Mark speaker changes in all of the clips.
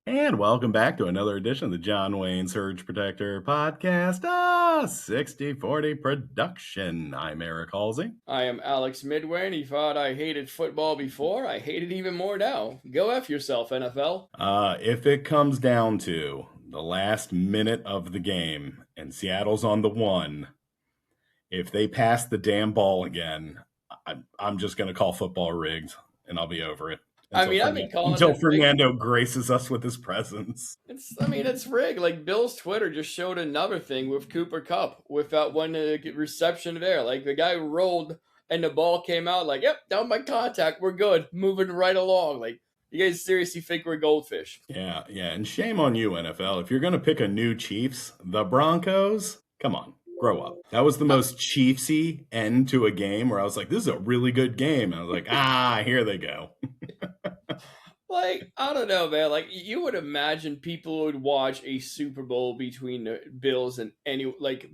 Speaker 1: And welcome back to another edition of the John Wayne Surge Protector podcast, 6040 production. I'm Eric Halsey.
Speaker 2: I am Alex Midway, and you thought I hated football before? I hate it even more now. Go F yourself, NFL.
Speaker 1: If it comes down to the last minute of the game and Seattle's on the one, if they pass the damn ball again, I'm just going to call football rigged, and I'll be over it.
Speaker 2: I've been calling
Speaker 1: until
Speaker 2: it
Speaker 1: Fernando graces us with his presence.
Speaker 2: It's rigged. Like, Bill's Twitter just showed another thing with Cooper Kupp with that one reception there. Like, the guy rolled and the ball came out like, yep, down by contact. We're good. Moving right along. Like, you guys seriously think we're goldfish?
Speaker 1: Yeah. And shame on you, NFL. If you're going to pick a new Chiefs, the Broncos, come on. Grow up. That was the most Chiefsy end to a game where I was like, this is a really good game. And I was like, here they go.
Speaker 2: Like, I don't know, man. Like, you would imagine people would watch a Super Bowl between the Bills and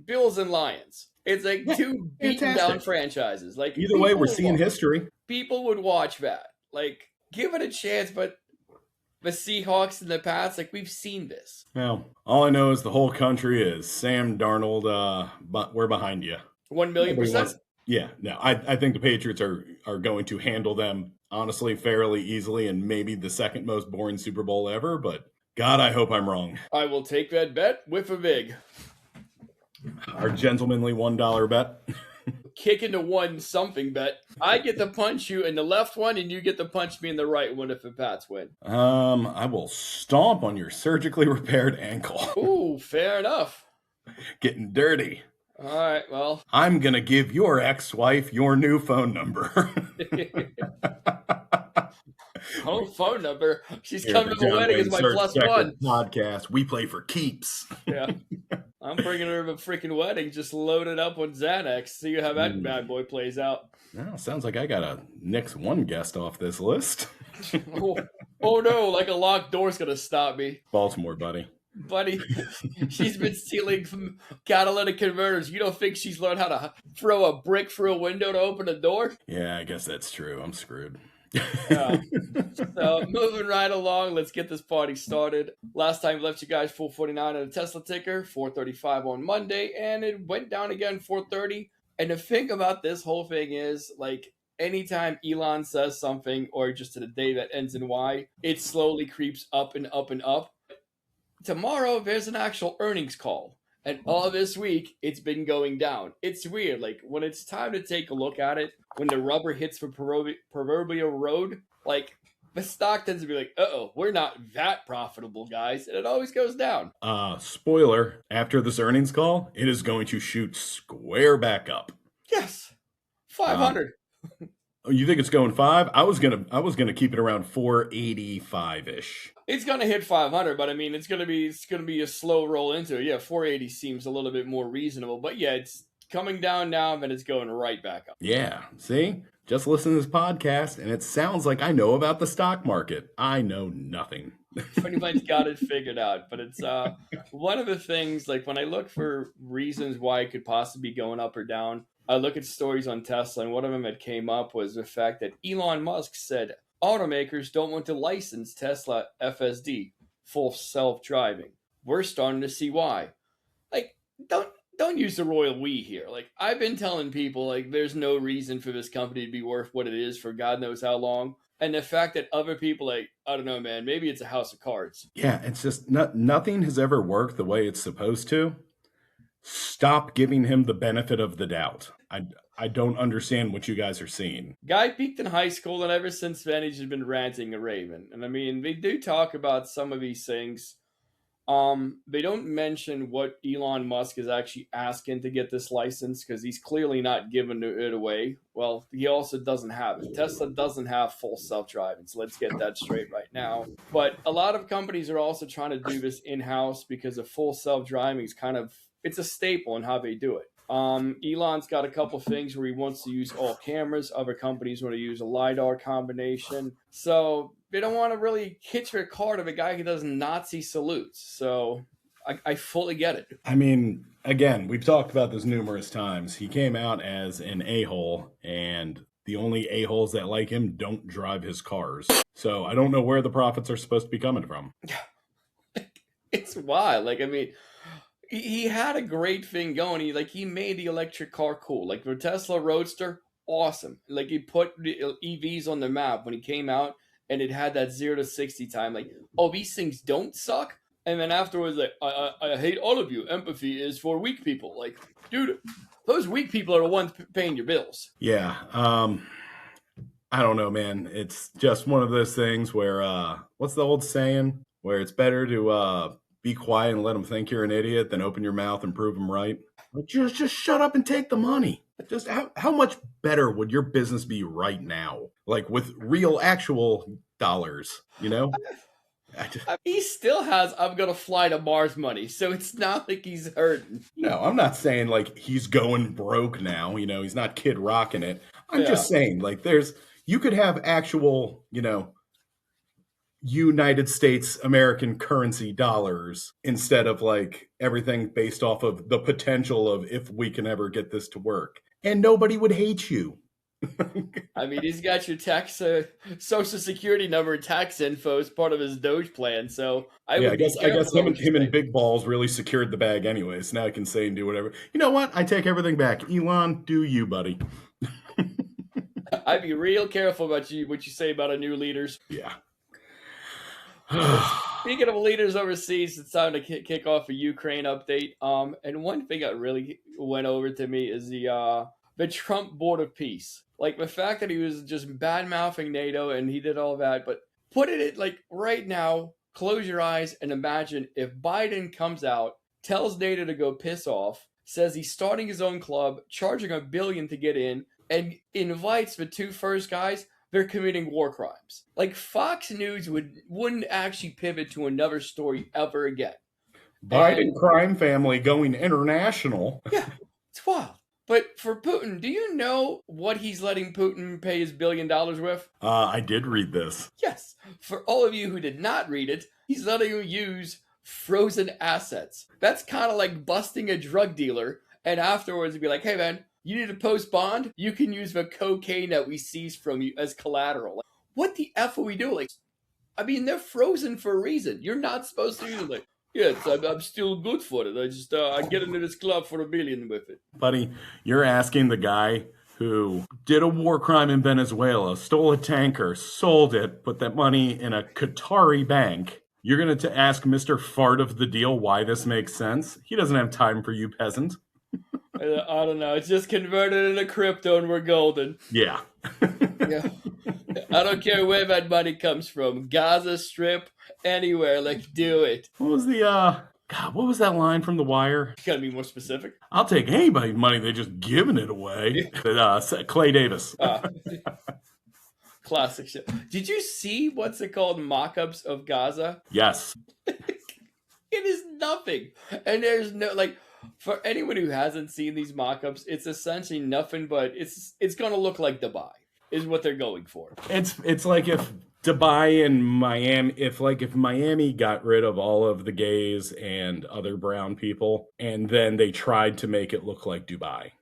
Speaker 2: Bills and Lions. It's like two beaten down franchises. Like,
Speaker 1: either way, we're seeing history.
Speaker 2: People would watch that. Like, give it a chance, but the Seahawks and the Pats, like, we've seen this.
Speaker 1: Well, all I know is the whole country is Sam Darnold, but we're behind you.
Speaker 2: 1,000,000%.
Speaker 1: Yeah, no, I think the Patriots are going to handle them, honestly, fairly easily, and maybe the second most boring Super Bowl ever, but God, I hope I'm wrong.
Speaker 2: I will take that bet with a vig.
Speaker 1: Our gentlemanly $1 bet.
Speaker 2: Kick into one something bet. I get to punch you in the left one, and you get to punch me in the right one if the Pats win.
Speaker 1: I will stomp on your surgically repaired ankle.
Speaker 2: Ooh, fair enough.
Speaker 1: Getting dirty.
Speaker 2: All right, well.
Speaker 1: I'm going to give your ex-wife your new phone number.
Speaker 2: Oh, phone number. She's coming to the wedding as my +1.
Speaker 1: Podcast. We play for keeps.
Speaker 2: Yeah. I'm bringing her to a freaking wedding, just loaded up with Xanax. See how that bad boy plays out.
Speaker 1: Well, sounds like I got to nix one guest off this list.
Speaker 2: Oh no, like a locked door's going to stop me.
Speaker 1: Baltimore, buddy.
Speaker 2: Buddy, she's been stealing from catalytic converters. You don't think she's learned how to throw a brick through a window to open a door?
Speaker 1: Yeah, I guess that's true. I'm screwed.
Speaker 2: Yeah. So moving right along, let's get this party started. Last time we left you guys 449 on a Tesla ticker, 435 on Monday, and it went down again 430. And the thing about this whole thing is, like, anytime Elon says something, or just to the day that ends in Y, it slowly creeps up and up and up. Tomorrow, there's an actual earnings call. And all this week, it's been going down. It's weird. Like, when it's time to take a look at it, when the rubber hits the proverbial road, like, the stock tends to be like, uh-oh, we're not that profitable, guys. And it always goes down.
Speaker 1: Spoiler, after this earnings call, it is going to shoot square back up.
Speaker 2: Yes. 500.
Speaker 1: You think it's going 5? I was gonna keep it around 485-ish.
Speaker 2: It's gonna hit 500, but I mean, it's gonna be a slow roll into it. Yeah, 480 seems a little bit more reasonable, but yeah, it's coming down now, and it's going right back up.
Speaker 1: Yeah, see, just listen to this podcast, and it sounds like I know about the stock market. I know nothing.
Speaker 2: Pretty much got it figured out, but it's one of the things. Like, when I look for reasons why it could possibly be going up or down, I look at stories on Tesla, and one of them that came up was the fact that Elon Musk said automakers don't want to license Tesla FSD, full self-driving. We're starting to see why. Like, don't use the royal we here. Like, I've been telling people, like, there's no reason for this company to be worth what it is for God knows how long. And the fact that other people, like, I don't know, man, maybe it's a house of cards.
Speaker 1: Yeah, it's just nothing has ever worked the way it's supposed to. Stop giving him the benefit of the doubt. I don't understand what you guys are seeing.
Speaker 2: Guy peaked in high school, and ever since then, he's just been ranting a raven. And I mean, they do talk about some of these things. They don't mention what Elon Musk is actually asking to get this license, because he's clearly not giving it away. Well, he also doesn't have it. Tesla doesn't have full self-driving, so let's get that straight right now. But a lot of companies are also trying to do this in-house, because a full self-driving is it's a staple in how they do it. Elon's got a couple things where he wants to use all cameras. Other companies want to use a LiDAR combination. So they don't want to really hitch their car to the guy who does Nazi salutes. So I fully get it.
Speaker 1: I mean, again, we've talked about this numerous times. He came out as an a-hole, and the only a-holes that like him don't drive his cars. So I don't know where the profits are supposed to be coming from.
Speaker 2: It's wild. Like, I mean, he had a great thing going. He made the electric car cool. Like the Tesla Roadster, awesome. Like he put the EVs on the map when he came out, and it had that 0 to 60 time. Like, oh, these things don't suck. And then afterwards, like, I hate all of you. Empathy is for weak people. Like, dude, those weak people are the ones paying your bills.
Speaker 1: Yeah. I don't know, man. It's just one of those things where, what's the old saying? Where it's better to be quiet and let them think you're an idiot than open your mouth and prove them right. Like, just shut up and take the money. Just how much better would your business be right now? Like with real, actual dollars, you know?
Speaker 2: He still has "I'm gonna fly to Mars" money, so it's not like he's hurting.
Speaker 1: No, I'm not saying like he's going broke now. He's not Kid Rocking it. I'm just saying like you could have actual, United States American currency dollars instead of like everything based off of the potential of if we can ever get this to work. And nobody would hate you.
Speaker 2: I mean, he's got your tax, social security number, and tax info as part of his Doge plan. So I guess
Speaker 1: him and Big Balls really secured the bag anyways. Now I can say and do whatever. You know what? I take everything back. Elon, do you, buddy?
Speaker 2: I'd be real careful about what you say about our new leaders.
Speaker 1: Yeah.
Speaker 2: Speaking of leaders overseas, it's time to kick off a Ukraine update. And one thing that really went over to me is the Trump Board of Peace. Like the fact that he was just bad mouthing NATO and he did all that, but put it like right now, close your eyes and imagine if Biden comes out, tells NATO to go piss off, says he's starting his own club, charging $1 billion to get in, and invites the two first guys. They're committing war crimes. Like Fox News wouldn't actually pivot to another story ever again.
Speaker 1: Biden crime family going international.
Speaker 2: Yeah, it's wild. But for Putin, do you know what he's letting Putin pay his $1 billion with?
Speaker 1: I did read this.
Speaker 2: Yes. For all of you who did not read it, he's letting you use frozen assets. That's kind of like busting a drug dealer and afterwards be like, hey man, you need to post bond? You can use the cocaine that we seized from you as collateral. Like, what the F are we doing? Like, I mean, they're frozen for a reason. You're not supposed to use it. Like, yes, I'm still good for it. I get into this club for $1 billion with it.
Speaker 1: Buddy, you're asking the guy who did a war crime in Venezuela, stole a tanker, sold it, put that money in a Qatari bank. You're going to ask Mr. Fart of the deal why this makes sense? He doesn't have time for you, peasant.
Speaker 2: I don't know. It's just converted into crypto and we're golden.
Speaker 1: Yeah.
Speaker 2: Yeah. I don't care where that money comes from. Gaza Strip, anywhere. Like, do it.
Speaker 1: What was what was that line from The Wire?
Speaker 2: You gotta be more specific.
Speaker 1: I'll take anybody's money. They're just giving it away. Clay Davis.
Speaker 2: Classic shit. Did you see what's it called? Mock-ups of Gaza?
Speaker 1: Yes.
Speaker 2: It is nothing. And there's no, like, for anyone who hasn't seen these mock-ups, it's essentially nothing but it's gonna look like Dubai is what they're going for.
Speaker 1: It's like if Dubai and Miami, if Miami got rid of all of the gays and other brown people, and then they tried to make it look like Dubai.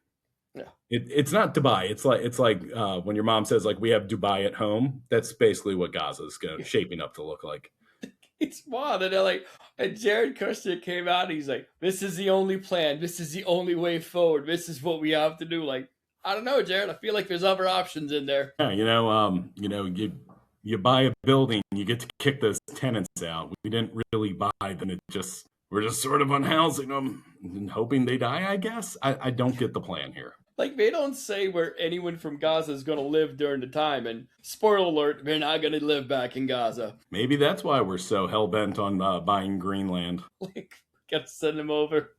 Speaker 2: Yeah.
Speaker 1: It's not Dubai. It's like when your mom says like we have Dubai at home. That's basically what Gaza is shaping up to look like.
Speaker 2: It's wild. And they're like, and Jared Kushner came out and he's like, this is the only plan. This is the only way forward. This is what we have to do. Like, I don't know, Jared. I feel like there's other options in there.
Speaker 1: Yeah, you buy a building, you get to kick those tenants out. We didn't really buy them. We're just sort of unhousing them and hoping they die, I guess. I don't get the plan here.
Speaker 2: Like, they don't say where anyone from Gaza is going to live during the time. And spoiler alert, they're not going to live back in Gaza.
Speaker 1: Maybe that's why we're so hell-bent on buying Greenland.
Speaker 2: Like, got to send them over.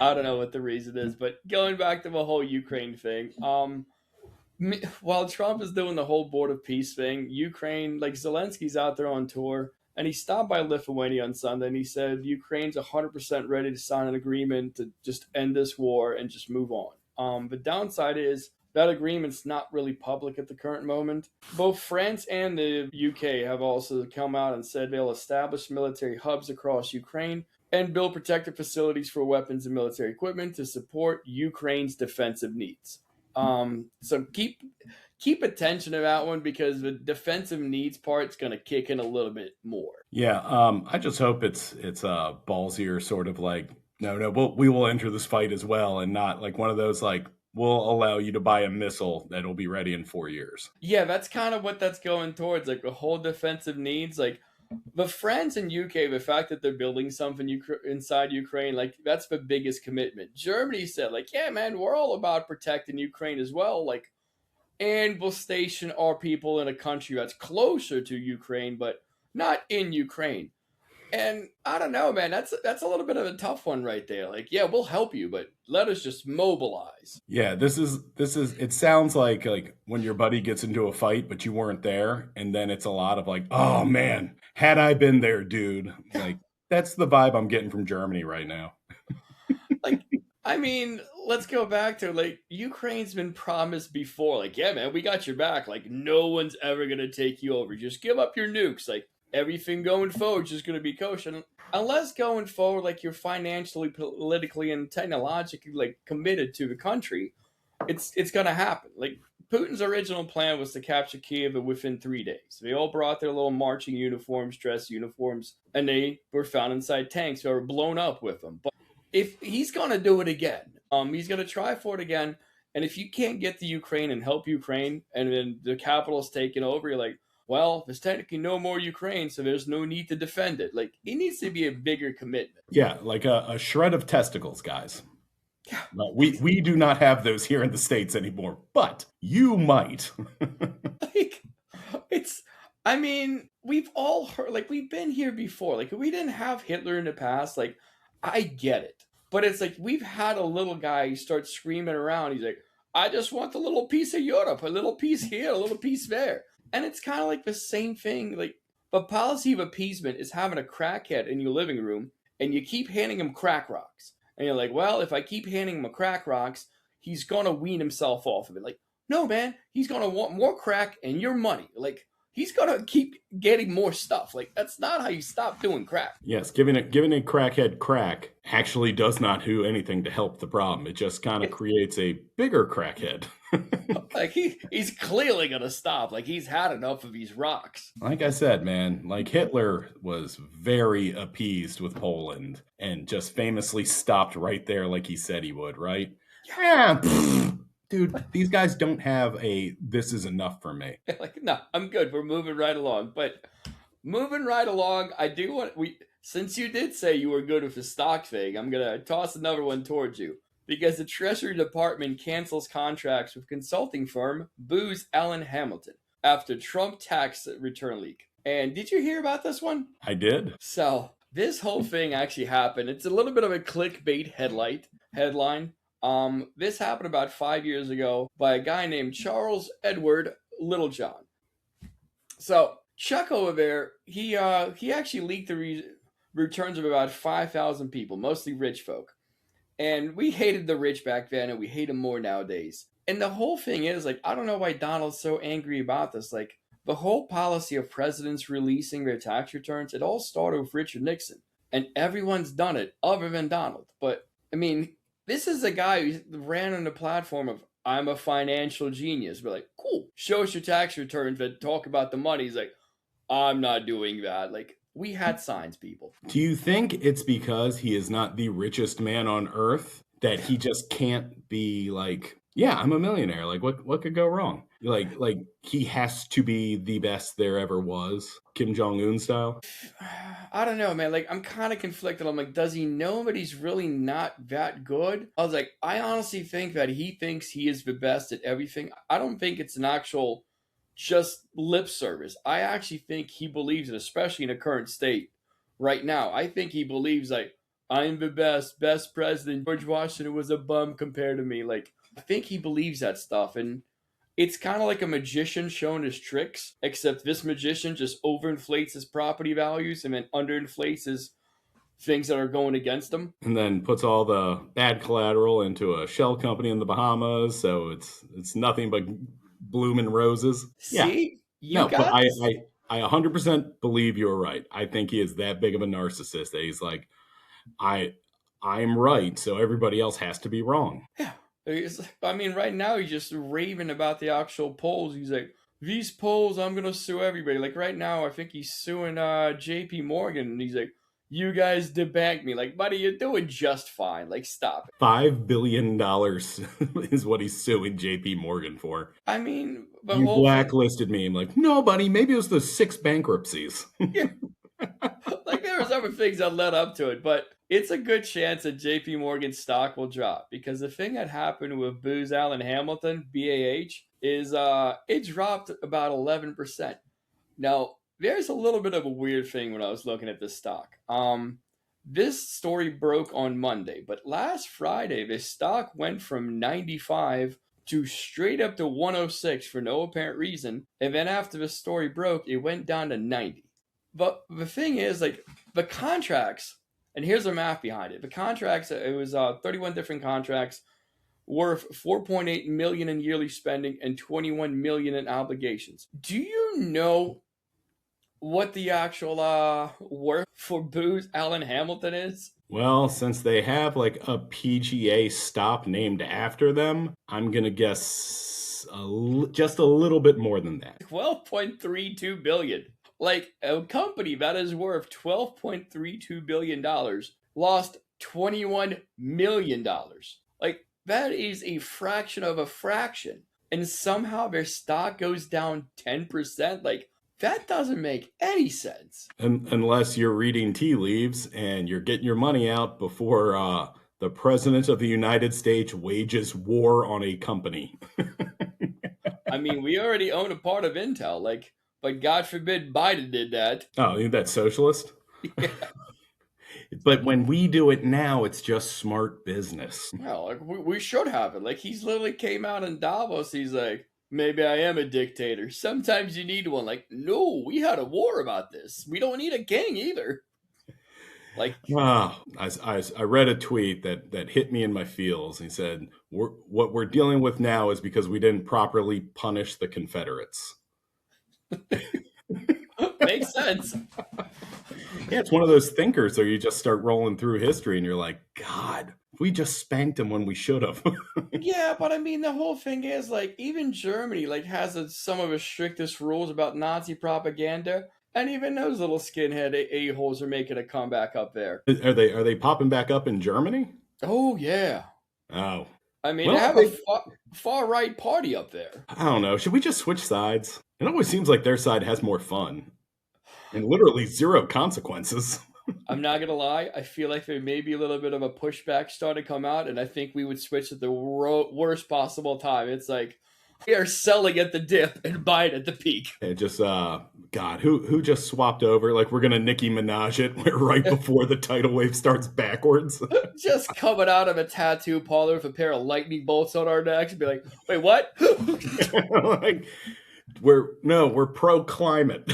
Speaker 2: I don't know what the reason is. But going back to the whole Ukraine thing, while Trump is doing the whole Board of Peace thing, Ukraine, like Zelensky's out there on tour. And he stopped by Lithuania on Sunday and he said Ukraine's 100% ready to sign an agreement to just end this war and just move on. The downside is that agreement's not really public at the current moment. Both France and the UK have also come out and said they'll establish military hubs across Ukraine and build protective facilities for weapons and military equipment to support Ukraine's defensive needs. So keep keep attention to that one because the defensive needs part's going to kick in a little bit more.
Speaker 1: Yeah, I just hope it's ballsier, sort of like, no, we will enter this fight as well, and not like one of those like, we'll allow you to buy a missile that'll be ready in 4 years.
Speaker 2: Yeah, that's kind of what that's going towards, like the whole defensive needs. Like the France and UK, the fact that they're building something inside Ukraine, like that's the biggest commitment. Germany said, like, yeah, man, we're all about protecting Ukraine as well. Like, and we'll station our people in a country that's closer to Ukraine, but not in Ukraine. And I don't know, man. That's a little bit of a tough one right there. Like, yeah, we'll help you, but let us just mobilize.
Speaker 1: Yeah, this is it sounds like when your buddy gets into a fight but you weren't there, and then it's a lot of like, oh man, had I been there, dude. Like that's the vibe I'm getting from Germany right now.
Speaker 2: Like, I mean, let's go back to like Ukraine's been promised before. Like, yeah, man, we got your back. Like, no one's ever gonna take you over. Just give up your nukes. Like, everything going forward is just gonna be kosher. Unless going forward, like you're financially, politically, and technologically like committed to the country, it's gonna happen. Like Putin's original plan was to capture Kiev within 3 days. They all brought their little marching uniforms, dress uniforms, and they were found inside tanks that were blown up with them. But if he's gonna do it again, he's gonna try for it again. And if you can't get to Ukraine and help Ukraine, and then the capital's taken over, you're like, well, there's technically no more Ukraine, so there's no need to defend it. Like, it needs to be a bigger commitment.
Speaker 1: Yeah, like a shred of testicles, guys.
Speaker 2: Yeah.
Speaker 1: But we do not have those here in the States anymore, but you might.
Speaker 2: Like, it's, I mean, we've all heard, like, we've been here before. Like, if we didn't have Hitler in the past, like, I get it. But it's like, we've had a little guy start screaming around. He's like, I just want a little piece of Europe, a little piece here, a little piece there. And it's kind of like the same thing. Like, the policy of appeasement is having a crackhead in your living room and you keep handing him crack rocks. And you're like, well, if I keep handing him a crack rocks, he's going to wean himself off of it. Like, no, man, he's going to want more crack and your money. Like, he's going to keep getting more stuff. Like, that's not how you stop doing crack.
Speaker 1: Yes, giving a crackhead crack actually does not do anything to help the problem. It just kind of creates a bigger crackhead.
Speaker 2: Like, he's clearly going to stop. Like, he's had enough of these rocks.
Speaker 1: Like I said, man, like Hitler was very appeased with Poland and just famously stopped right there like he said he would, right? Yeah. Dude, these guys don't have a this is enough for me.
Speaker 2: Like, no, I'm good. We're moving right along. But moving right along, I do want, since you did say you were good with the stock thing, I'm going to toss another one towards you. Because the Treasury Department cancels contracts with consulting firm Booz Allen Hamilton after Trump tax return leak. And did you hear about this one?
Speaker 1: I did.
Speaker 2: So this whole thing actually happened. It's a little bit of a clickbait headline. This happened about 5 years ago by a guy named Charles Edward Littlejohn. So Chuck over there, he actually leaked the returns of about 5,000 people, mostly rich folk. And we hated the rich back then, and we hate them more nowadays. And the whole thing is, like, I don't know why Donald's so angry about this. Like, the whole policy of presidents releasing their tax returns, it all started with Richard Nixon. And everyone's done it, other than Donald. But, I mean, this is a guy who ran on the platform of, I'm a financial genius. We're like, cool, show us your tax returns that talk about the money. He's like, I'm not doing that. Like, we had signs, people.
Speaker 1: Do you think it's because he is not the richest man on earth that he just can't be like, yeah, I'm a millionaire. Like, what could go wrong? Like he has to be the best there ever was, Kim Jong-un style?
Speaker 2: I don't know, man. Like, I'm kind of conflicted. I'm like, does he know that he's really not that good? I was like, I honestly think that he thinks he is the best at everything. I don't think it's an actual just lip service. I actually think he believes it, especially in the current state right now. I think he believes, like, I'm the best president. George Washington was a bum compared to me. Like, I think he believes that stuff. And it's kind of like a magician showing his tricks, except this magician just overinflates his property values and then underinflates his things that are going against him.
Speaker 1: And then puts all the bad collateral into a shell company in the Bahamas. So it's nothing but blooming roses.
Speaker 2: See?
Speaker 1: Yeah. No, but I 100% believe you're right. I think he is that big of a narcissist that he's like, I'm right, so everybody else has to be wrong.
Speaker 2: Yeah. I mean, right now he's just raving about the actual polls. He's like, these polls, I'm gonna sue everybody. Like right now, I think he's suing J.P. Morgan, and he's like, you guys debanked me. Like, buddy, you're doing just fine. Like, stop it.
Speaker 1: $5 billion is what he's suing J.P. Morgan for.
Speaker 2: I mean, the
Speaker 1: You
Speaker 2: whole thing.
Speaker 1: blacklisted me. I'm like, no, buddy, maybe it was the 6 bankruptcies.
Speaker 2: Yeah, like there was other things that led up to it, but it's a good chance that J.P. Morgan's stock will drop because the thing that happened with Booz Allen Hamilton (BAH) is it dropped about 11%. Now there's a little bit of a weird thing when I was looking at this stock. This story broke on Monday, but last Friday this stock went from 95 to straight up to 106 for no apparent reason, and then after the story broke, it went down to 90. But the thing is, like the contracts, and here's the math behind it. The contracts, it was 31 different contracts worth 4.8 million in yearly spending and 21 million in obligations. Do you know what the actual worth for Booz Allen Hamilton is?
Speaker 1: Well, since they have like a PGA stop named after them, I'm going to guess just a little bit more than that.
Speaker 2: 12.32 billion. Like a company that is worth $12.32 billion lost $21 million. Like that is a fraction of a fraction. And somehow their stock goes down 10%. Like that doesn't make any sense.
Speaker 1: Unless you're reading tea leaves and you're getting your money out before the President of the United States wages war on a company.
Speaker 2: I mean, we already own a part of Intel. Like, but God forbid Biden did that.
Speaker 1: Oh, isn't that socialist?
Speaker 2: Yeah.
Speaker 1: But when we do it now, it's just smart business.
Speaker 2: Well, like we should have it. Like he's literally came out in Davos. He's like, maybe I am a dictator. Sometimes you need one. Like, no, we had a war about this. We don't need a king either. Like,
Speaker 1: I read a tweet that hit me in my feels. He said, what we're dealing with now is because we didn't properly punish the Confederates.
Speaker 2: makes sense.
Speaker 1: Yeah, it's one of those thinkers where you just start rolling through history and you're like, God, we just spanked them when we should have.
Speaker 2: Yeah, but I mean, the whole thing is like, even Germany like has some of the strictest rules about Nazi propaganda, and even those little skinhead a-holes are making a comeback up there.
Speaker 1: Are they popping back up in Germany?
Speaker 2: Oh yeah.
Speaker 1: Oh.
Speaker 2: I mean, they have a far right party up there.
Speaker 1: I don't know. Should we just switch sides? It always seems like their side has more fun. And literally zero consequences.
Speaker 2: I'm not gonna lie. I feel like there may be a little bit of a pushback starting to come out, and I think we would switch at the worst possible time. It's like we are selling at the dip and buying at the peak.
Speaker 1: It just, God, who just swapped over? Like we're gonna Nicki Minaj it right before the tidal wave starts backwards.
Speaker 2: Just coming out of a tattoo parlor with a pair of lightning bolts on our necks and be like, "Wait, what?"
Speaker 1: Like, we're pro climate.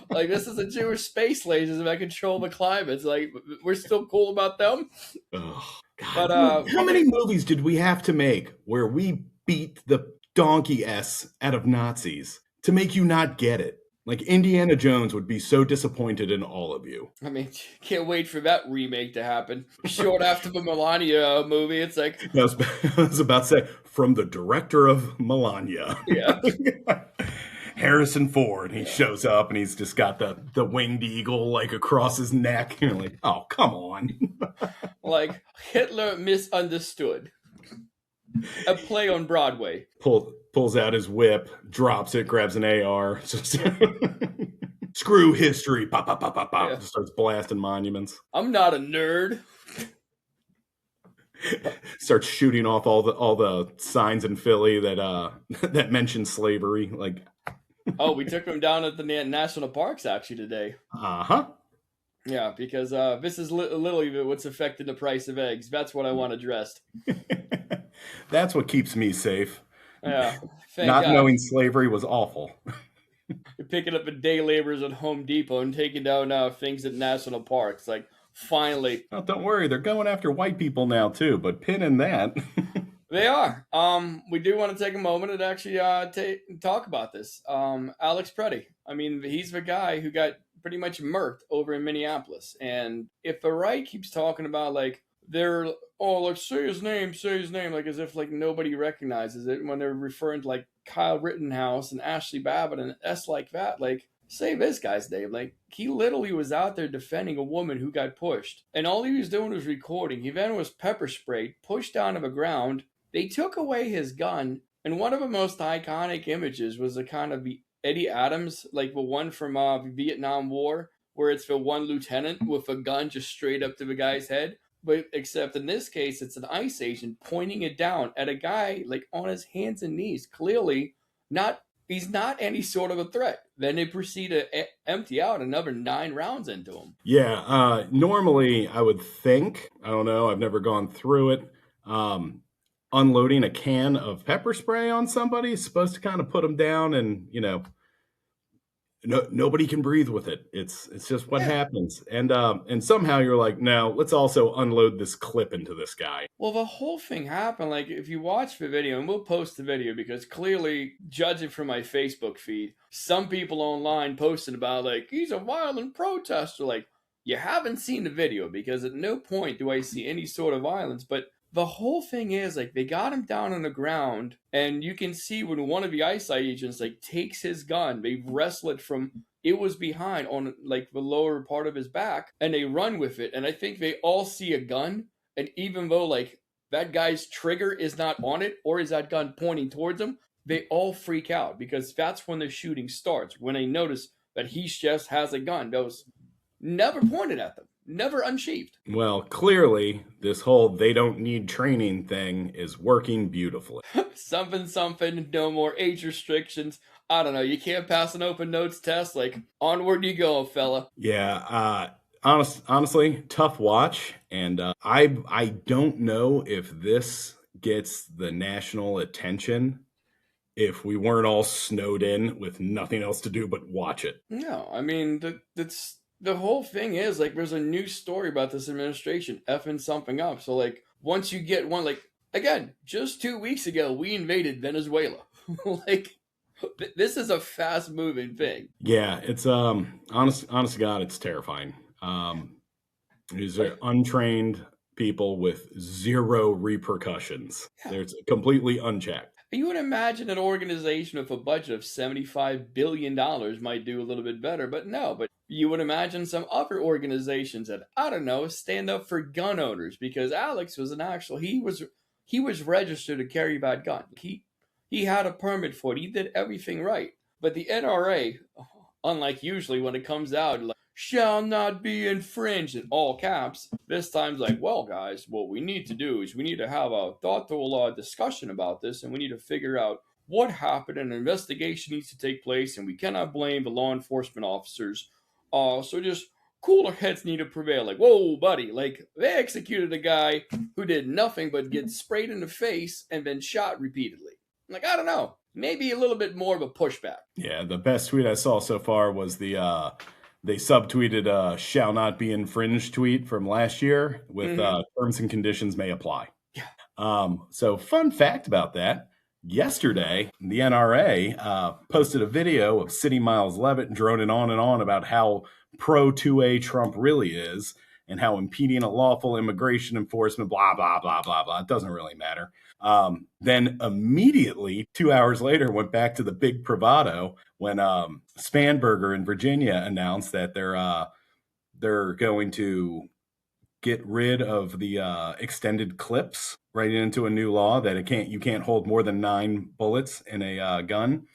Speaker 2: Like this is a Jewish space lasers that control the climate. It's like we're still cool about them.
Speaker 1: Oh, God.
Speaker 2: But
Speaker 1: how many movies did we have to make where we beat the donkey s out of Nazis to make you not get it? Like Indiana Jones would be so disappointed in all of you.
Speaker 2: I mean, can't wait for that remake to happen. Short after the Melania movie, it's like
Speaker 1: I was about to say, from the director of Melania.
Speaker 2: Yeah.
Speaker 1: Harrison Ford. He shows up and he's just got the winged eagle like across his neck. You're like, oh, come on.
Speaker 2: Like Hitler misunderstood. A play on Broadway.
Speaker 1: Pulls out his whip, drops it, grabs an AR. Screw history. Pop, pop, pop, pop, pop.
Speaker 2: Yeah.
Speaker 1: Just starts blasting monuments.
Speaker 2: I'm not a nerd.
Speaker 1: Starts shooting off all the signs in Philly that mention slavery. Like,
Speaker 2: oh, we took him down at the national parks actually today.
Speaker 1: Uh-huh.
Speaker 2: Yeah, because this is literally what's affecting the price of eggs. That's what I want addressed.
Speaker 1: That's what keeps me safe.
Speaker 2: Yeah,
Speaker 1: not God. Knowing slavery was awful.
Speaker 2: You're picking up the day laborers at Home Depot and taking down things at national parks. Like, finally.
Speaker 1: Oh, don't worry, they're going after white people now too. But pin in that.
Speaker 2: They are. We do want to take a moment and actually talk about this. Alex Preddy. I mean, he's the guy who got pretty much murked over in Minneapolis. And if the right keeps talking about like they're oh, like say his name, like as if like nobody recognizes it when they're referring to like Kyle Rittenhouse and Ashley Babbitt and S like that. Like, say this guy's name. Like, he literally was out there defending a woman who got pushed, and all he was doing was recording. He then was pepper sprayed, pushed down to the ground. They took away his gun, and one of the most iconic images was the kind of the Eddie Adams, like the one from the Vietnam War, where it's the one lieutenant with a gun just straight up to the guy's head. But except in this case, it's an ICE agent pointing it down at a guy like on his hands and knees, clearly not. He's not any sort of a threat. Then they proceed to empty out another 9 rounds into him.
Speaker 1: Yeah, normally I would think, I don't know, I've never gone through it. Unloading a can of pepper spray on somebody is supposed to kind of put them down, and nobody can breathe with it. It's just what happens. And somehow you're like, no, let's also unload this clip into this guy.
Speaker 2: Well, the whole thing happened, like, if you watch the video, and we'll post the video because clearly, judging from my Facebook feed, some people online posted about, like, he's a violent protester. Like, you haven't seen the video because at no point do I see any sort of violence, but the whole thing is, like, they got him down on the ground, and you can see when one of the ICE agents, like, takes his gun, they wrestle it from, it was behind on, like, the lower part of his back, and they run with it, and I think they all see a gun, and even though, like, that guy's trigger is not on it, or is that gun pointing towards him, they all freak out, because that's when the shooting starts, when they notice that he just has a gun that was never pointed at them. Never unsheathed.
Speaker 1: Well, clearly, this whole they don't need training thing is working beautifully.
Speaker 2: something, no more age restrictions. I don't know, you can't pass an open notes test. Like, onward you go, fella.
Speaker 1: Yeah, honestly, tough watch. And I don't know if this gets the national attention if we weren't all snowed in with nothing else to do but watch it.
Speaker 2: No, I mean, that's the whole thing is, like, there's a new story about this administration effing something up. So, like, once you get one, like, again, just 2 weeks ago, we invaded Venezuela. Like, this is a fast moving thing.
Speaker 1: Yeah, it's honest to God, it's terrifying. These are untrained people with zero repercussions. They're completely unchecked.
Speaker 2: You would imagine an organization with a budget of $75 billion might do a little bit better, but no. But you would imagine some other organizations that, I don't know, stand up for gun owners, because Alex was he was registered to carry that gun. He had a permit for it. He did everything right. But the NRA, unlike usually when it comes out, like, shall not be infringed in all caps, this time's like, well, guys, what we need to do is we need to have a thoughtful discussion about this, and we need to figure out what happened, and an investigation needs to take place, and we cannot blame the law enforcement officers. So just cooler heads need to prevail. Like, whoa, buddy, like, they executed a guy who did nothing but get sprayed in the face and then shot repeatedly. Like, I don't know, maybe a little bit more of a pushback.
Speaker 1: Yeah, the best tweet I saw so far was the they subtweeted shall not be infringed tweet from last year with terms and conditions may apply.
Speaker 2: Yeah.
Speaker 1: So fun fact about that. Yesterday, the NRA posted a video of City Miles Levitt droning on and on about how pro 2A Trump really is, and how impeding a lawful immigration enforcement, blah, blah, blah, blah, blah. It doesn't really matter. Then immediately, 2 hours later, went back to the big bravado when Spanberger in Virginia announced that they're going to get rid of the extended clips, right into a new law that you can't hold more than 9 bullets in a gun,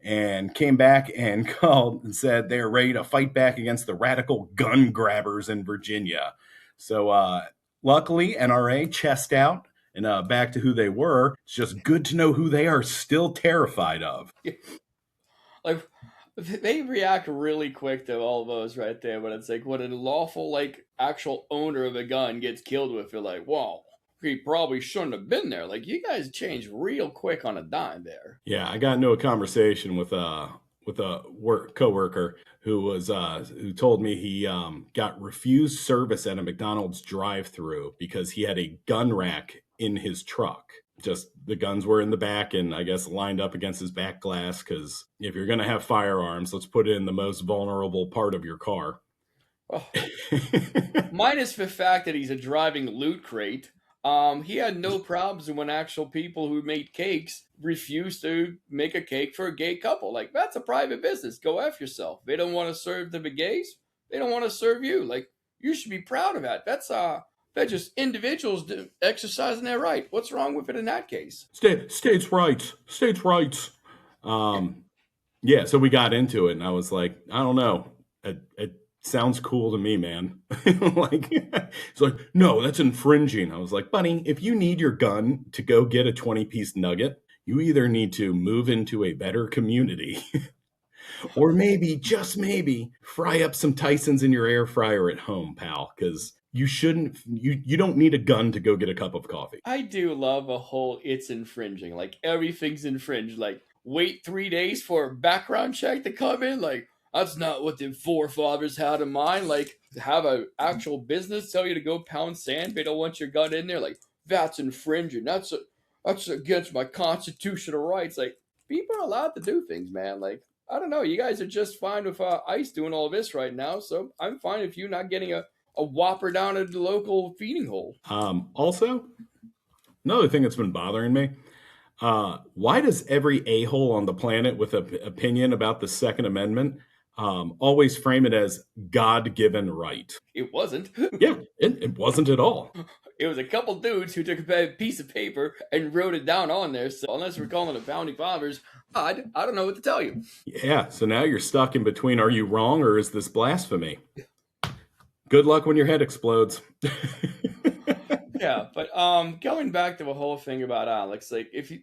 Speaker 1: and came back and called and said they're ready to fight back against the radical gun grabbers in Virginia. So luckily, NRA chest out and back to who they were. It's just good to know who they are still terrified of.
Speaker 2: Like, they react really quick to all those right there, but it's like when a lawful, like, actual owner of a gun gets killed with, you're like, whoa, he probably shouldn't have been there. Like, you guys changed real quick on a dime there.
Speaker 1: Yeah, I got into a conversation with a coworker who told me he got refused service at a McDonald's drive-thru because he had a gun rack in his truck. Just the guns were in the back and I guess lined up against his back glass, because if you're going to have firearms, let's put it in the most vulnerable part of your car.
Speaker 2: Oh. Minus the fact that he's a driving loot crate. He had no problems when actual people who made cakes refused to make a cake for a gay couple. Like, that's a private business. Go F yourself. They don't want to serve the gays. They don't want to serve you. Like, you should be proud of that. That's just individuals exercising their right. What's wrong with it in that case?
Speaker 1: States' rights. States' rights. Um, yeah, so we got into it, and I was like, I don't know. It sounds cool to me, man. Like, it's like, no, that's infringing. I was like, buddy, if you need your gun to go get a 20-piece nugget, you either need to move into a better community or maybe, just maybe, fry up some Tysons in your air fryer at home, pal, because you don't need a gun to go get a cup of coffee.
Speaker 2: I do love a whole it's infringing. Like, everything's infringed. Like, wait 3 days for a background check to come in. Like, that's not what the forefathers had in mind. Like, have an actual business tell you to go pound sand. They don't want your gun in there. Like, that's infringing. That's against my constitutional rights. Like, people are allowed to do things, man. Like, I don't know. You guys are just fine with ICE doing all this right now. So I'm fine if you're not getting a whopper down at the local feeding hole.
Speaker 1: Also, another thing that's been bothering me, why does every a-hole on the planet with an opinion about the Second Amendment always frame it as God-given right?
Speaker 2: It wasn't.
Speaker 1: Yeah, it wasn't at all.
Speaker 2: It was a couple dudes who took a piece of paper and wrote it down on there. So unless we're calling it founding fathers, I don't know what to tell you.
Speaker 1: Yeah, so now you're stuck in between, are you wrong or is this blasphemy? Good luck when your head explodes.
Speaker 2: Yeah, but going back to the whole thing about Alex, like, if you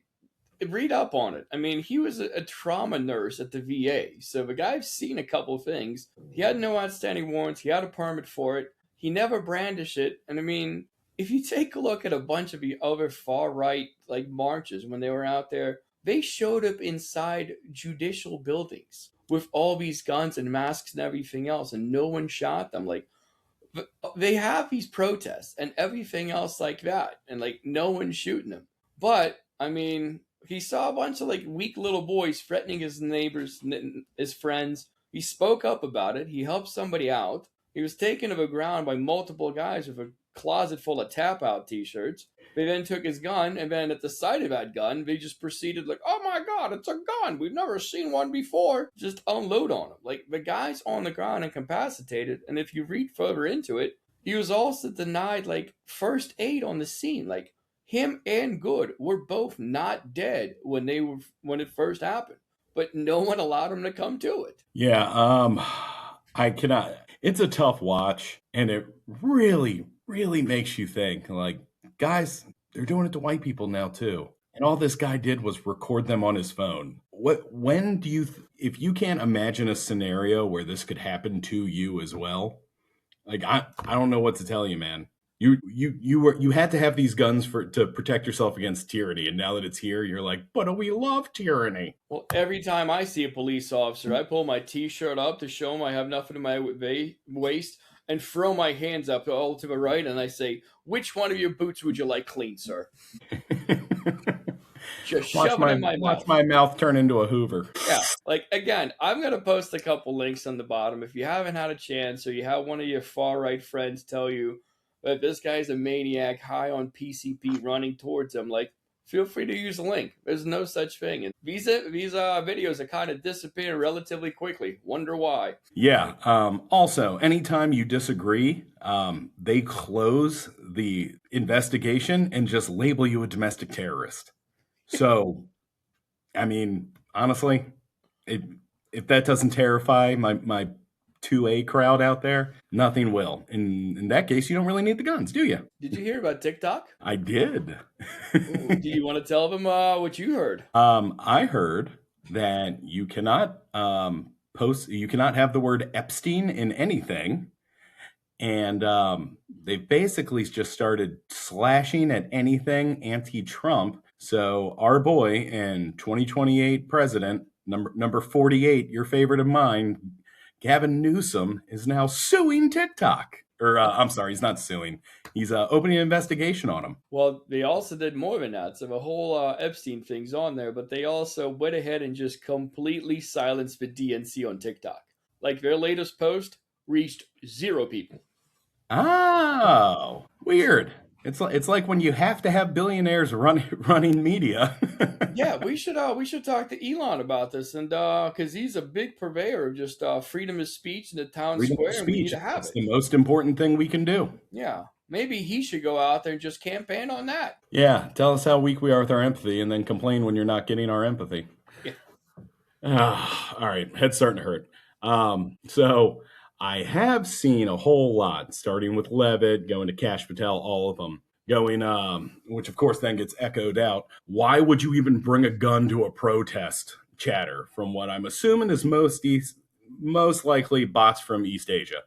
Speaker 2: read up on it, I mean, he was a trauma nurse at the VA. So the guy's seen a couple things. He had no outstanding warrants. He had a permit for it. He never brandished it. And I mean, if you take a look at a bunch of the other far right like marches when they were out there, they showed up inside judicial buildings with all these guns and masks and everything else, and no one shot them. Like, they have these protests and everything else like that, and like no one's shooting them. But I mean, he saw a bunch of like weak little boys threatening his neighbors, his friends. He spoke up about it. He helped somebody out. He was taken to the ground by multiple guys with a closet full of tap out t-shirts. They then took his gun, and then at the sight of that gun, they just proceeded like, oh my god, it's a gun! We've never seen one before! Just unload on him. Like, the guy's on the ground incapacitated, and if you read further into it, he was also denied like first aid on the scene. Like, him and Good were both not dead when it first happened, but no one allowed him to come to it.
Speaker 1: Yeah, I cannot. It's a tough watch, and it really, really makes you think. Like, guys, they're doing it to white people now too, and all this guy did was record them on his phone. When do you, if you can't imagine a scenario where this could happen to you as well? Like, I don't know what to tell you, man. You had to have these guns to protect yourself against tyranny, and now that it's here, you're like, but we love tyranny.
Speaker 2: Well, every time I see a police officer, I pull my t-shirt up to show him I have nothing in my waist, and throw my hands up all to the right, and I say, which one of your boots would you like clean, sir? Just shove it in my mouth.
Speaker 1: Watch my mouth turn into a Hoover.
Speaker 2: Yeah, like, again, I'm going to post a couple links on the bottom. If you haven't had a chance, or you have one of your far-right friends tell you that this guy's a maniac high on PCP running towards him, like, feel free to use a link. There's no such thing. And these videos are kind of disappearing relatively quickly. Wonder why.
Speaker 1: Yeah. Also, anytime you disagree, they close the investigation and just label you a domestic terrorist. So, I mean, honestly, if that doesn't terrify my 2A crowd out there, nothing will. In that case, you don't really need the guns, do you?
Speaker 2: Did you hear about TikTok?
Speaker 1: I did.
Speaker 2: Do you want to tell them what you heard?
Speaker 1: I heard that you cannot you cannot have the word Epstein in anything. And they basically just started slashing at anything anti-Trump. So our boy and 2028 president, number 48, your favorite of mine, Gavin Newsom, is now suing TikTok. Or I'm sorry, he's not suing. He's opening an investigation on him.
Speaker 2: Well, they also did more than that. So the whole Epstein thing's on there, but they also went ahead and just completely silenced the DNC on TikTok. Like, their latest post reached 0 people.
Speaker 1: Oh, weird. It's like when you have to have billionaires running media.
Speaker 2: Yeah, we should talk to Elon about this, and because he's a big purveyor of just freedom of speech in the town
Speaker 1: Freedom of
Speaker 2: square, and we need
Speaker 1: speech.
Speaker 2: to have
Speaker 1: It's
Speaker 2: it.
Speaker 1: the most important thing we can do.
Speaker 2: Yeah, maybe he should go out there and just campaign on that.
Speaker 1: Yeah, tell us how weak we are with our empathy, and then complain when you're not getting our empathy.
Speaker 2: Yeah.
Speaker 1: All right, head's starting to hurt. So I have seen a whole lot, starting with Levitt, going to Cash Patel, all of them going, which of course then gets echoed out. Why would you even bring a gun to a protest? Chatter from what I'm assuming is most likely bots from East Asia.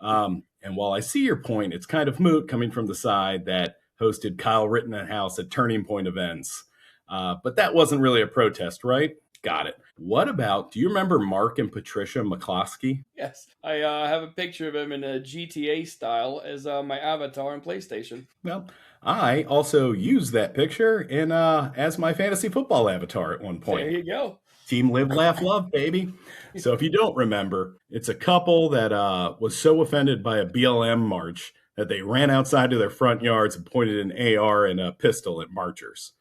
Speaker 1: And while I see your point, it's kind of moot coming from the side that hosted Kyle Rittenhouse at Turning Point events. But that wasn't really a protest, right? Got it. What about, do you remember Mark and Patricia McCloskey?
Speaker 2: Yes, I have a picture of him in a GTA style as my avatar on PlayStation.
Speaker 1: Well, I also used that picture in as my fantasy football avatar at one
Speaker 2: There
Speaker 1: point.
Speaker 2: you go.
Speaker 1: Team Live, Laugh, Love, baby. So if you don't remember, it's a couple that was so offended by a BLM march that they ran outside to their front yards and pointed an AR and a pistol at marchers.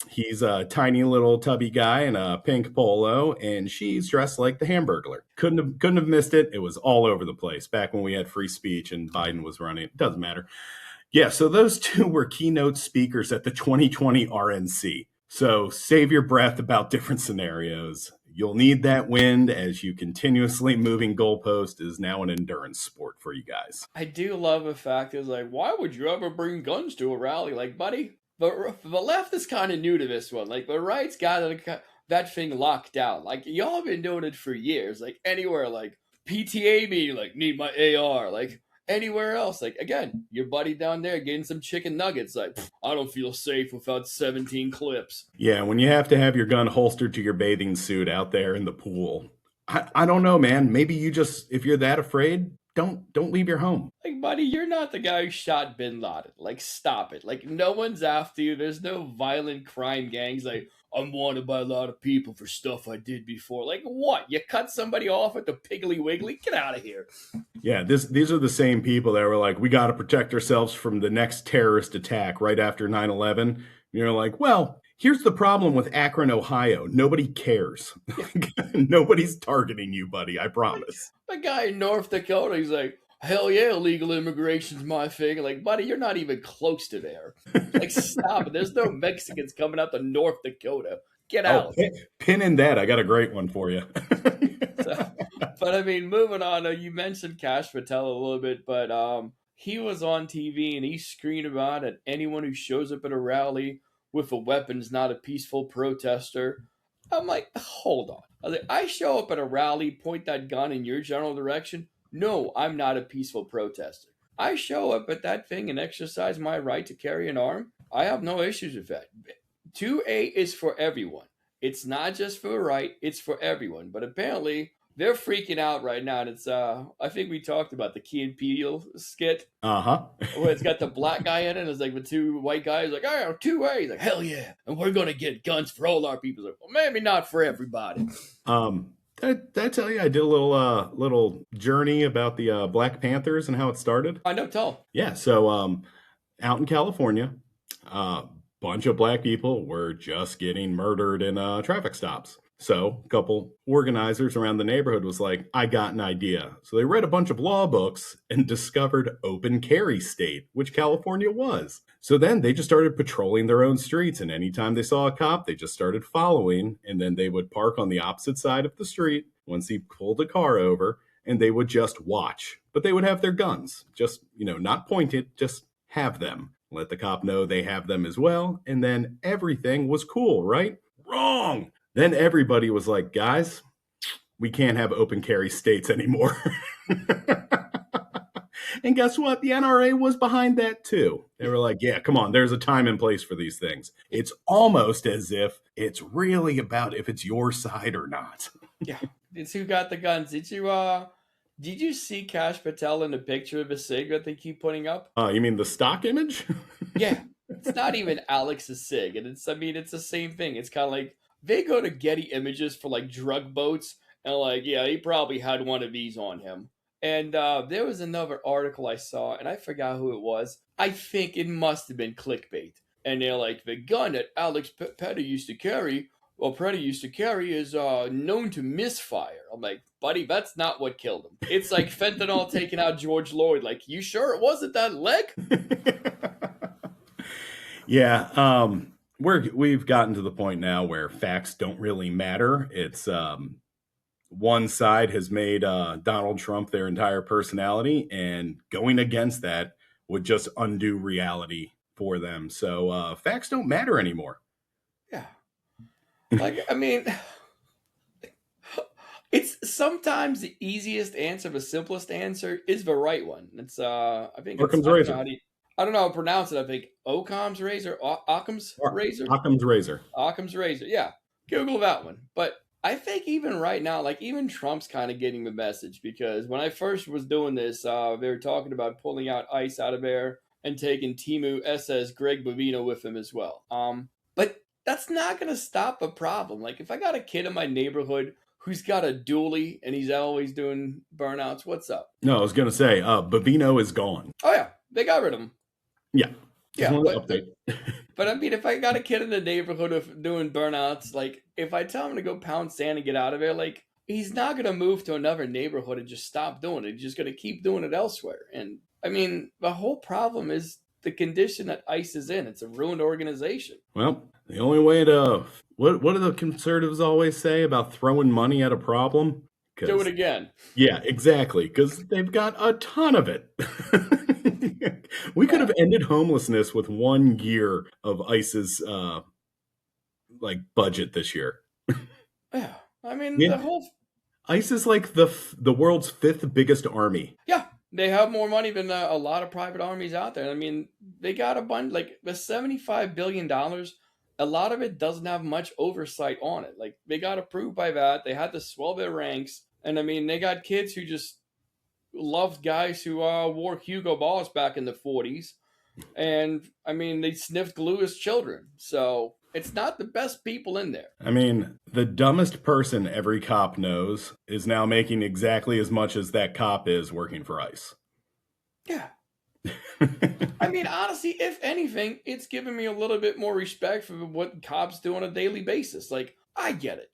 Speaker 1: He's a tiny little tubby guy in a pink polo, and she's dressed like the Hamburglar. Couldn't have missed it. It was all over the place back when we had free speech and Biden was running. It doesn't matter. Yeah, so those two were keynote speakers at the 2020 RNC. So save your breath about different scenarios. You'll need that wind as you continuously moving goalpost is now an endurance sport for you guys.
Speaker 2: I do love the fact is like, why would you ever bring guns to a rally? Like, buddy, the left is kind of new to this one. Like, the right's got that thing locked down. Like, y'all have been doing it for years. Like, anywhere, like, PTA meeting, like, need my AR. Like, anywhere else. Like, again, your buddy down there getting some chicken nuggets. Like, I don't feel safe without 17 clips.
Speaker 1: Yeah, when you have to have your gun holstered to your bathing suit out there in the pool. I don't know, man. Maybe you just, if you're that afraid, don't leave your home.
Speaker 2: Like, buddy, you're not the guy who shot Bin Laden. Like, stop it. Like, no one's after you. There's no violent crime gangs. Like, I'm wanted by a lot of people for stuff I did before. Like, what? You cut somebody off at the Piggly Wiggly? Get out of here.
Speaker 1: Yeah, these are the same people that were like, we got to protect ourselves from the next terrorist attack right after 9/11. You're like, well, here's the problem with Akron, Ohio. Nobody cares. Nobody's targeting you, buddy. I promise.
Speaker 2: The guy in North Dakota, he's like, hell yeah, illegal immigration's my thing. Like, buddy, you're not even close to there. Like, stop it. There's no Mexicans coming out to North Dakota. Get out.
Speaker 1: Pin in that. I got a great one for you.
Speaker 2: So, but I mean, moving on. You mentioned Cash Patel a little bit, but he was on TV and he screamed about it. Anyone who shows up at a rally with a weapon is not a peaceful protester. I'm like, hold on. I was like, I show up at a rally, point that gun in your general direction. No, I'm not a peaceful protester. I show up at that thing and exercise my right to carry an arm. I have no issues with that. 2A is for everyone. It's not just for the right, it's for everyone. But apparently, they're freaking out right now. And it's, I think we talked about the Key and Peele skit.
Speaker 1: Uh-huh.
Speaker 2: Where it's got the black guy in it. It's like the two white guys, like, oh, 2A. He's like, hell yeah. And we're going to get guns for all our people. He's like, well, maybe not for everybody.
Speaker 1: Did I tell you I did a little journey about the Black Panthers and how it started?
Speaker 2: I know, tell.
Speaker 1: Yeah, so out in California, bunch of black people were just getting murdered in traffic stops. So a couple organizers around the neighborhood was like, I got an idea. So they read a bunch of law books and discovered open carry state, which California was. So then they just started patrolling their own streets. And anytime they saw a cop, they just started following. And then they would park on the opposite side of the street once he pulled a car over, and they would just watch. But they would have their guns, just, not pointed, just have them. Let the cop know they have them as well. And then everything was cool, right? Wrong. Then everybody was like, guys, we can't have open carry states anymore. And guess what? The NRA was behind that too. They were like, yeah, come on, there's a time and place for these things. It's almost as if it's really about if it's your side or not.
Speaker 2: Yeah. It's who got the guns. Did you see Cash Patel in the picture of a cig that they keep putting up?
Speaker 1: You mean the stock image?
Speaker 2: Yeah. It's not even Alex's cig. And it's the same thing. It's kind of like, they go to Getty Images for like drug boats and like, yeah, he probably had one of these on him. And there was another article I saw, and I forgot who it was. I think it must have been clickbait. And they're like, the gun that Alex Petty used to carry, well, Petty used to carry, is known to misfire. I'm like, buddy, that's not what killed him. It's like fentanyl taking out George Lloyd. Like, you sure it wasn't that leg?
Speaker 1: Yeah, we've gotten to the point now where facts don't really matter. It's one side has made Donald Trump their entire personality, and going against that would just undo reality for them. So facts don't matter anymore.
Speaker 2: Yeah. Like, I mean, it's sometimes the easiest answer, the simplest answer is the right one. It's I think it's
Speaker 1: Occam's
Speaker 2: I don't know
Speaker 1: razor.
Speaker 2: how to I don't know how to pronounce it. I think Occam's razor, Occam's razor,
Speaker 1: Occam's razor.
Speaker 2: Occam's razor. Yeah, Google that one. But I think even right now, like even Trump's kind of getting the message, because when I first was doing this, they were talking about pulling out ICE out of there and taking Timu SS Greg Bovino with him as well. But that's not going to stop a problem. Like if I got a kid in my neighborhood who's got a dually and he's always doing burnouts, what's up?
Speaker 1: No, I was going to say, Bovino is gone.
Speaker 2: Oh yeah, they got rid of him.
Speaker 1: Yeah.
Speaker 2: Yeah,
Speaker 1: update.
Speaker 2: but I mean, if I got a kid in the neighborhood of doing burnouts, like if I tell him to go pound sand and get out of there, like he's not going to move to another neighborhood and just stop doing it. He's just going to keep doing it elsewhere. And I mean, the whole problem is the condition that ICE is in. It's a ruined organization.
Speaker 1: Well, the only way to what do the conservatives always say about throwing money at a problem?
Speaker 2: Do it again.
Speaker 1: Yeah, exactly. Because they've got a ton of it. We could have ended homelessness with 1 year of ICE's budget this year.
Speaker 2: Yeah, I mean
Speaker 1: Yeah.
Speaker 2: the whole
Speaker 1: ICE is like the world's 5th biggest army.
Speaker 2: Yeah, they have more money than a lot of private armies out there. I mean, they got a bunch, like the $75 billion, a lot of it doesn't have much oversight on it. Like, they got approved by that. They had to swell their ranks. And I mean, they got kids who just loved guys who wore Hugo Boss back in the 40s. And I mean, they sniffed glue as children. So it's not the best people in there.
Speaker 1: I mean, the dumbest person every cop knows is now making exactly as much as that cop is working for ICE.
Speaker 2: Yeah. I mean, honestly, if anything, it's given me a little bit more respect for what cops do on a daily basis. Like, I get it.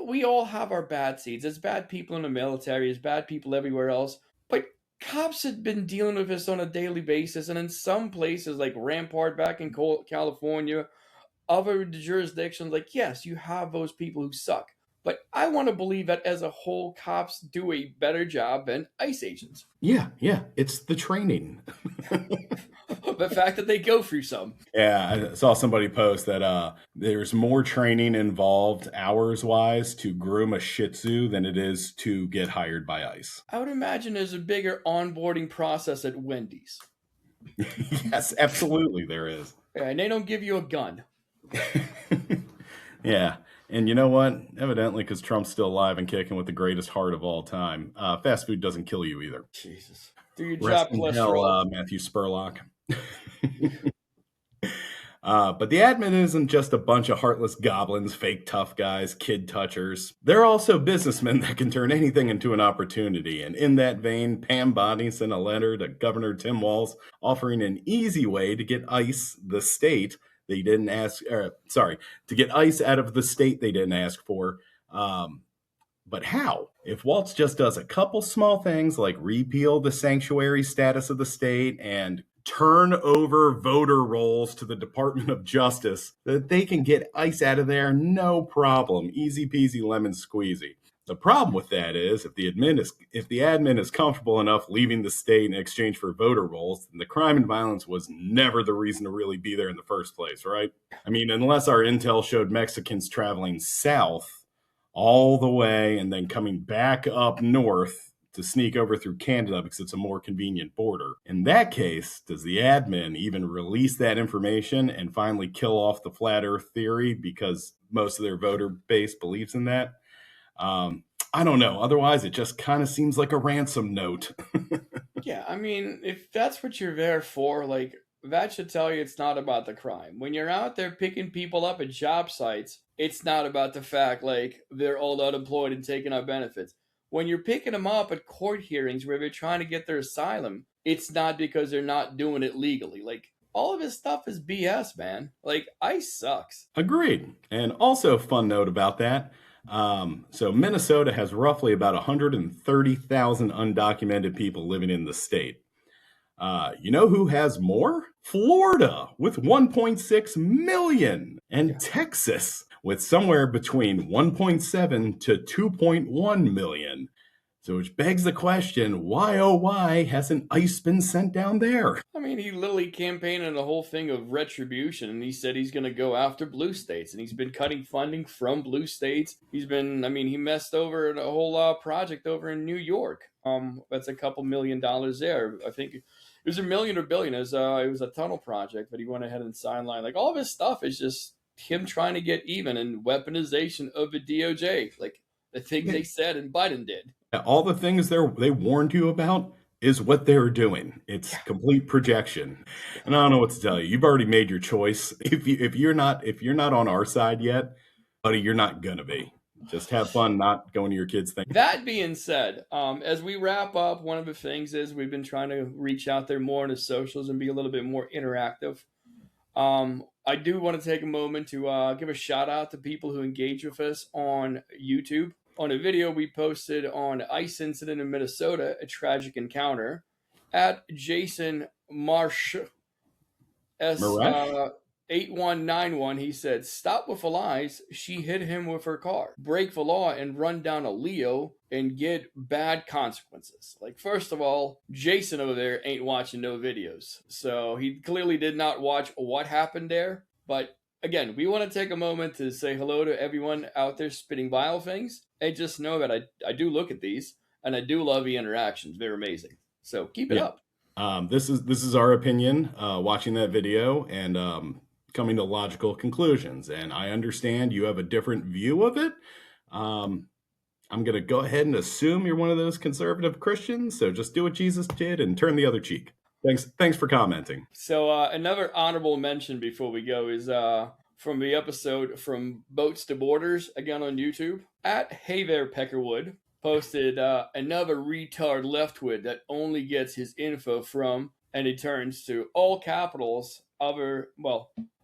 Speaker 2: We all have our bad seeds. There's bad people in the military. There's bad people everywhere else. But cops have been dealing with this on a daily basis. And in some places, like Rampart back in California, other jurisdictions, like, yes, you have those people who suck. But I want to believe that as a whole, cops do a better job than ICE agents.
Speaker 1: Yeah, it's the training.
Speaker 2: The fact that they go through some.
Speaker 1: Yeah, I saw somebody post that there's more training involved hours-wise to groom a Shih Tzu than it is to get hired by ICE.
Speaker 2: I would imagine there's a bigger onboarding process at Wendy's.
Speaker 1: Yes, absolutely there is.
Speaker 2: Yeah, and they don't give you a gun.
Speaker 1: Yeah. And you know what? Evidently, because Trump's still alive and kicking with the greatest heart of all time, fast food doesn't kill you either.
Speaker 2: Jesus. Do you
Speaker 1: Rest
Speaker 2: drop
Speaker 1: in
Speaker 2: cholesterol?
Speaker 1: hell, Matthew Spurlock. But the admin isn't just a bunch of heartless goblins, fake tough guys, kid touchers. They're also businessmen that can turn anything into an opportunity. And in that vein, Pam Bondi sent a letter to Governor Tim Walz offering an easy way to get ICE, the state, they didn't ask, to get ICE out of the state they didn't ask for. But how? If Waltz just does a couple small things like repeal the sanctuary status of the state and turn over voter rolls to the Department of Justice, that they can get ICE out of there, no problem. Easy peasy lemon squeezy. The problem with that is if the admin is comfortable enough leaving the state in exchange for voter rolls, then the crime and violence was never the reason to really be there in the first place, right? I mean, unless our intel showed Mexicans traveling south all the way and then coming back up north to sneak over through Canada because it's a more convenient border. In that case, does the admin even release that information and finally kill off the flat earth theory because most of their voter base believes in that? I don't know. Otherwise, it just kind of seems like a ransom note.
Speaker 2: Yeah, I mean, if that's what you're there for, like, that should tell you it's not about the crime. When you're out there picking people up at job sites, it's not about the fact, like, they're all unemployed and taking out benefits. when you're picking them up at court hearings where they're trying to get their asylum, it's not because they're not doing it legally. Like, all of his stuff is BS, man. Like, ICE sucks.
Speaker 1: Agreed. And also, a fun note about that. So Minnesota has roughly about 130,000 undocumented people living in the state. You know who has more? Florida with 1.6 million, and Texas with somewhere between 1.7 to 2.1 million. So which begs the question, why oh why hasn't ICE been sent down there?
Speaker 2: I mean, he literally campaigned on the whole thing of retribution, and he said he's going to go after blue states, and he's been cutting funding from blue states. He's been, I mean, he messed over a whole project over in New York. That's a couple $1 million there. I think it was $1 million or $1 billion. It was a tunnel project, but he went ahead and sidelined. Like, all of his stuff is just him trying to get even, and weaponization of the DOJ, like the things they said and Biden did.
Speaker 1: All the things they warned you about is what they were doing. It's complete projection. And I don't know what to tell you. You've already made your choice. If you're not on our side yet, buddy, you're not gonna be. Just have fun not going to your kids' thing.
Speaker 2: That being said, as we wrap up, one of the things is we've been trying to reach out there more in the socials and be a little bit more interactive. I do want to take a moment to give a shout out to people who engage with us on YouTube. On a video we posted on ICE incident in Minnesota, a tragic encounter, at Jason Marsh S8191, he said, "Stop with the lies. She hit him with her car. Break the law and run down a Leo and get bad consequences." Like, first of all, Jason over there ain't watching no videos. So he clearly did not watch what happened there. But again, we want to take a moment to say hello to everyone out there spitting vile things. And just know that I do look at these, and I do love the interactions. They're amazing. So keep it up.
Speaker 1: This is our opinion, watching that video and coming to logical conclusions. And I understand you have a different view of it. I'm going to go ahead and assume you're one of those conservative Christians. So just do what Jesus did and turn the other cheek. Thanks for commenting.
Speaker 2: So another honorable mention before we go is from the episode From Boats to Borders, again on YouTube, at Hey There Peckerwood, posted another retard leftward that only gets his info from, and he turns to all capitals,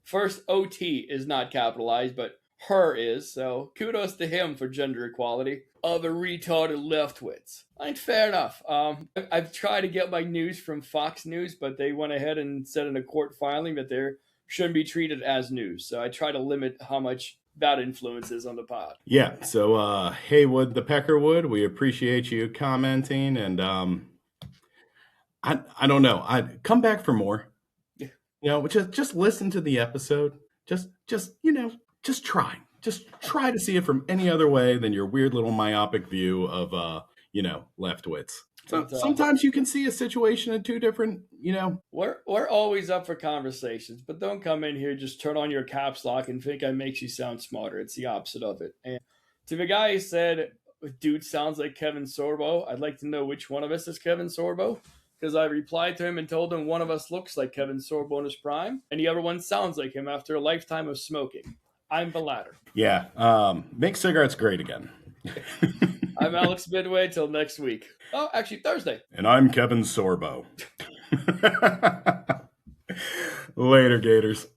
Speaker 2: first OT is not capitalized, but her is, so kudos to him for gender equality. Other retarded leftwits. Like, fair enough. I've tried to get my news from Fox News, but they went ahead and said in a court filing that they shouldn't be treated as news. So I try to limit how much that influence is on the pod.
Speaker 1: Yeah, so Haywood the Peckerwood, we appreciate you commenting, and I don't know. I'd come back for more.
Speaker 2: Yeah.
Speaker 1: You know, just listen to the episode. Just try. Just try to see it from any other way than your weird little myopic view of leftwits. So sometimes you can see a situation in two different,
Speaker 2: We're always up for conversations, but don't come in here, just turn on your caps lock and think I makes you sound smarter. It's the opposite of it. And to the guy who said, "Dude sounds like Kevin Sorbo," I'd like to know which one of us is Kevin Sorbo, because I replied to him and told him one of us looks like Kevin Sorbo in his prime, and the other one sounds like him after a lifetime of smoking. I'm the latter.
Speaker 1: Yeah, make cigarettes great again.
Speaker 2: I'm Alex Midway. Till next week. Oh, actually, Thursday.
Speaker 1: And I'm Kevin Sorbo. Later, Gators.